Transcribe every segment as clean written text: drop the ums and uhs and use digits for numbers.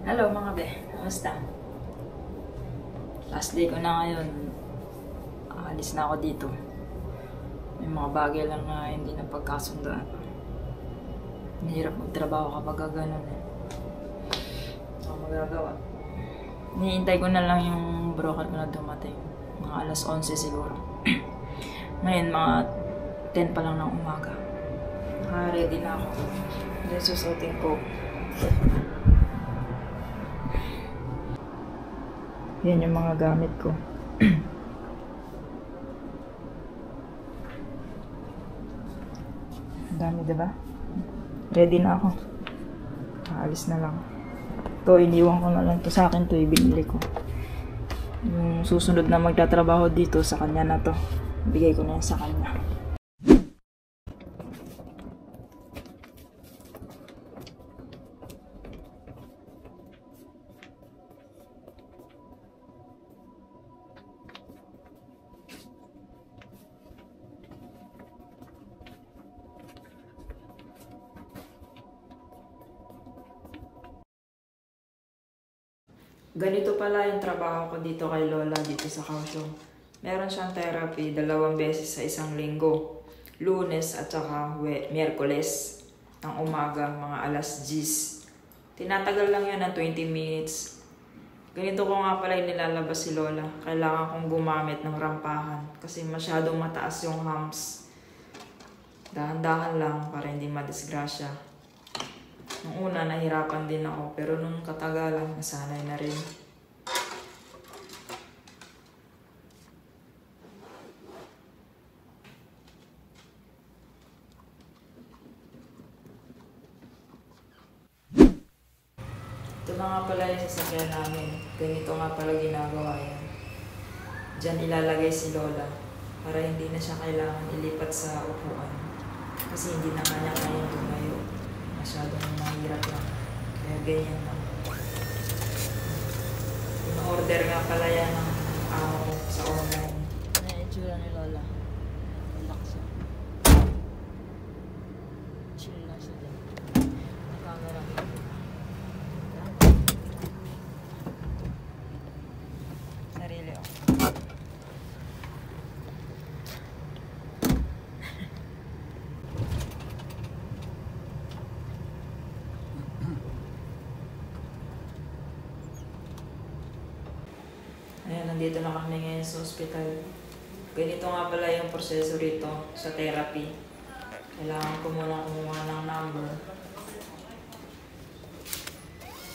Hello mga be, kamusta? Last day ko na ngayon. Aalis na ako dito. May mga bagay lang na hindi na pagkasundoan. Mahirap magtrabaho kapag gano'n eh. Ano magagawa? Hinihintay ko na lang yung broker ko na dumating. Mga alas 11 siguro. Ngayon mga 10 pa lang ng umaga. Naka-ready na ako. Then susutin ko. Yan yung mga gamit ko. Ang dami, diba? Ready na ako. Aalis na lang. Ito, iniwan ko na lang to sa akin. Ito, ibinili ko. Yung susunod na magtatrabaho dito, sa kanya na to. Bigay ko na yan sa kanya. Ganito pala yung trabaho ko dito kay Lola dito sa Kaohsiung. Meron siyang therapy 2 beses sa isang linggo. Lunes at saka Miyerkules ng umaga, mga alas 10. Tinatagal lang yan ng 20 minutes. Ganito ko nga pala yung nilalabas si Lola. Kailangan kong gumamit ng rampahan kasi masyadong mataas yung humps. Dahan-dahan lang para hindi madisgrasya. Nung una, nahirapan din ako, pero nung katagalan, nasanay na rin. Ito na nga pala yung sasakyan namin. Ganito nga pala ginagawa yan. Diyan ilalagay si Lola para hindi na siya kailangan ilipat sa upuan. Kasi hindi na kanya kaya tumayo. Masyadong mahirap lang. Kaya ganyan lang. In-order nga pala yan ng amo sa online. Ano yung itsura ni Lola? Relax siya. Chill na siya dyan. Camera mo. Sarili ako. Ayan, nandito na kami ngayon sa ospital. Ganito nga pala yung proseso rito sa therapy. Kailangan ko muna kumuha ng number.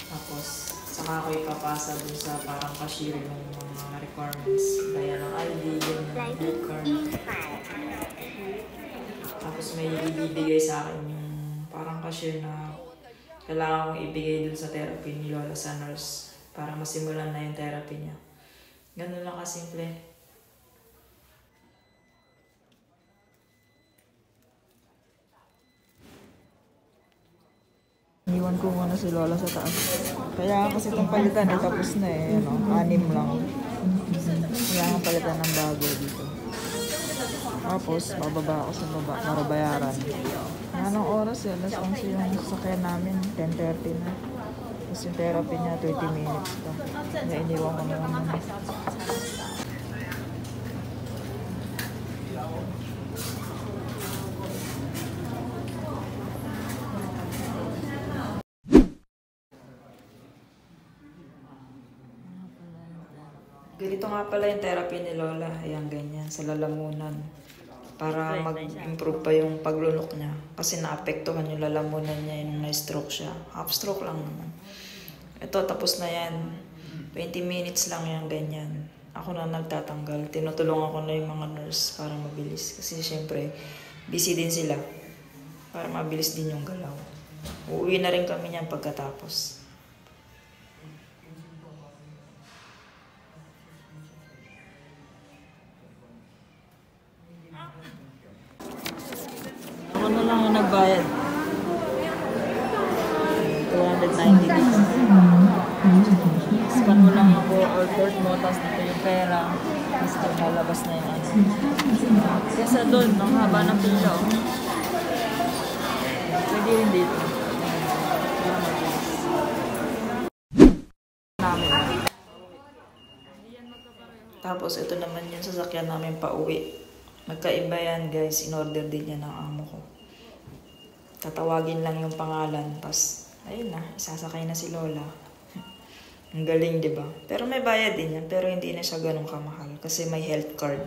Tapos, saka ko ipapasa dun sa parang cashier yung mga requirements. Gaya ng ID, yung health card. Tapos may ibibigay sa akin yung parang cashier na kailangan kong ibigay dun sa therapy ni Lola sa nurse para masimulan na yung therapy niya. Ganun lang kasimple. Iwan ko muna si Lola sa taas. Kaya kasi itong palitan eh, tapos na eh. Ano, 6 lang. Kailangan palitan ng bago dito. Tapos, bababa ako sa baba para bayaran. Anong oras eh? Alas 11 yung sasakyan namin. 10:30 na. Tapos yung therapy niya, 20 minutes pa. Kaya iniwan ko naman. Ganito nga pala yung therapy ni Lola. Ayan, ganyan, sa lalamunan. Para mag-improve pa yung paglunok niya. Kasi naapektuhan yung lalamunan niya yung na-stroke siya. Half stroke lang naman. Ito, tapos na yan. 20 minutes lang yan, ganyan. Ako na nagtatanggal. Tinutulungan ko na yung mga nurse para mabilis. Kasi syempre, busy din sila. Para mabilis din yung galaw. Uuwi na rin kami niyan pagkatapos. Ako na lang yung nagbayad. 290 days. Scan mo lang ako or port mo, tapos dito yung pera. Tapos lalabas na yung ano. Kesa doon, ang haba ng pila. Pwede rin dito. Para mabilis. Tapos ito naman yung sasakyan namin pa uwi. Magkaiba yan guys, in-order din yan ng amo ko. Tatawagin lang yung pangalan, pas ayun na, isasakay na si Lola. Ang galing, di ba? Pero may bayad din yan, pero hindi na siya ganun kamahal kasi may health card.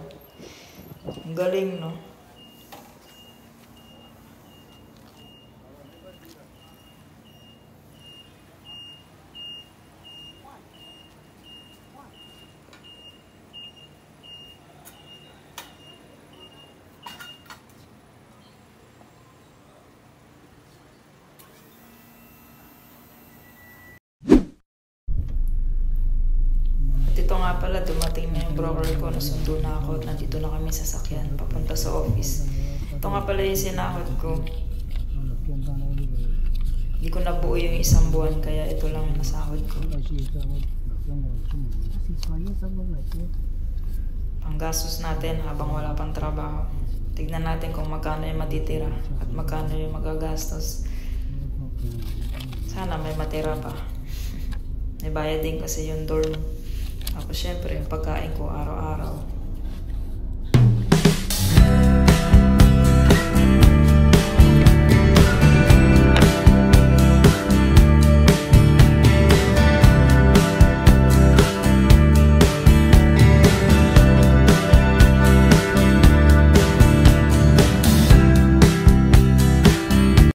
Ang galing, no? Dito nga pala, dumating na yung broker ko, nasundo na ako at nandito na kami sa sakyan, papunta sa office. Ito nga pala yung sinahod ko. Hindi ko nabuo yung isang buwan, kaya ito lang yung nasahod ko. Ang gastos natin habang wala pang trabaho. Tignan natin kung magkano yung matitira at magkano yung magagastos. Sana may matira pa. May bayad din kasi yung dorm. Tapos syempre yung pagkain ko araw-araw.